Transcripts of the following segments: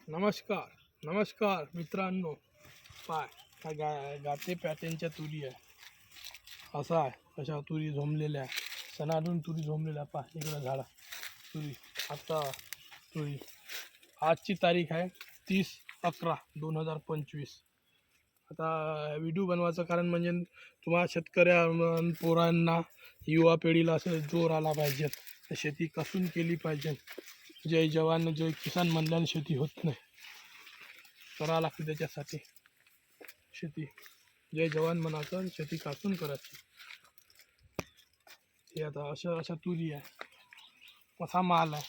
नमस्कार नमस्कार मित्रांनो, पाय हा गाते पॅटर्नच्या तुरी आहे. असा आहे, अशा तुरी झोंबलेल्या आहे. सणातून तुरी झोंबलेल्या पाय इकडं झाडा तुरी. आता तुरी आजची तारीख आहे 30/11/2025. आता व्हिडिओ बनवायचं कारण म्हणजे तुम्हाला शेतकऱ्या पोरांना, युवा पिढीला असं जोर आला पाहिजे, शेती कसून केली पाहिजे. जय जवान जय किसान म्हणल्याने शेती होत नाही, करा लागते त्याच्यासाठी शेती. जय जवान म्हणायचं आणि शेती कासून करायची. हे आता अशा तुरी आहे. असा माल आहे,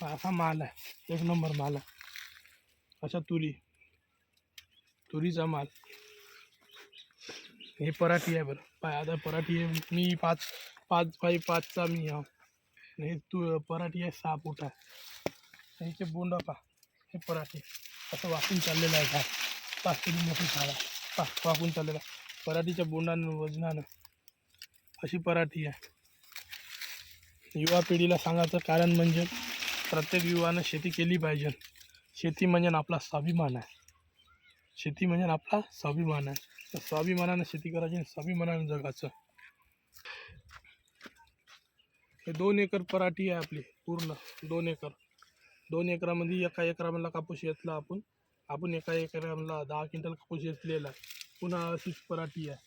असा माल आहे, एक नंबर माल आहे. अशा तुरीचा माल. हे पराठी आहे बरं पाय. आता पराठी आहे, मी 5x5चा मी हा. हे पराठी आहे 6 फूट आहे. ह्याचे बोंड पा, हे पराठी असं वाकून चाललेलं आहे. झाड 5 किलो मोठी झाड आहे, वाकून चाललेलं आहे. पराठीच्या बोंडानं वजनानं अशी पराठी आहे. युवा पिढीला सांगायचं कारण म्हणजे प्रत्येक युवानं शेती केली पाहिजे. शेती म्हणजे आपला स्वाभिमान आहे. शेती म्हणजे आपला स्वाभिमान आहे. तर स्वाभिमानानं शेती करायची आणि स्वाभिमानानं जगाचं. हे 2 एकर पराठी आहे आपली, पूर्ण 2 एकर. 2 एकरामध्ये एका एकरामधला कापूस घेतला आपण एका एकरामधला 10 क्विंटल कापूस घेतलेला आहे. पुन्हा अशीच पराठी आहे.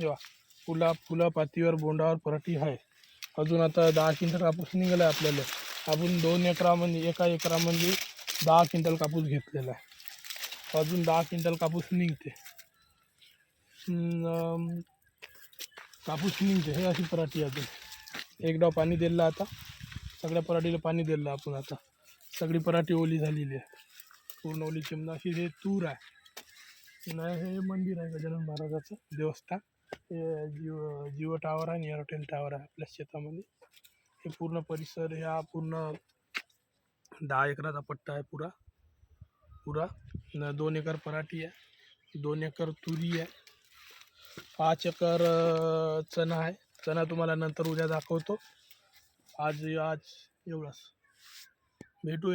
जेव्हा फुला पातीवर बोंडावर पराठी आहे. अजून आता 10 क्विंटल कापूस निघाला आहे आपल्याला. आपण 2 एकरामध्ये, एका एकरामध्ये 10 क्विंटल कापूस घेतलेला आहे. अजून 10 क्विंटल कापूस निघते. हे अशी पराठी अजून एकदा पाणी दिलं. आता सगळ्या पराठीला पाणी दिलं आपण. आता सगळी पराठी ओली झालेली आहे, पूर्ण ओली चिमणा. अशी हे तूर आहे. नाही, हे मंदिर आहे गजानन महाराजाचं देवस्थान. हे जिओ टावर आहे आणि एअरटेल टावर आहे आपल्या शेतामध्ये. हे पूर्ण परिसर, ह्या पूर्ण 10 एकराचा पट्टा आहे पुरा. 2 एकर पराठी आहे, 2 एकर तुरी आहे, 5 एकर चणा आहे. चणा तुम्हाला नंतर उद्या दाखवतो. आज एवढंच. भेटू.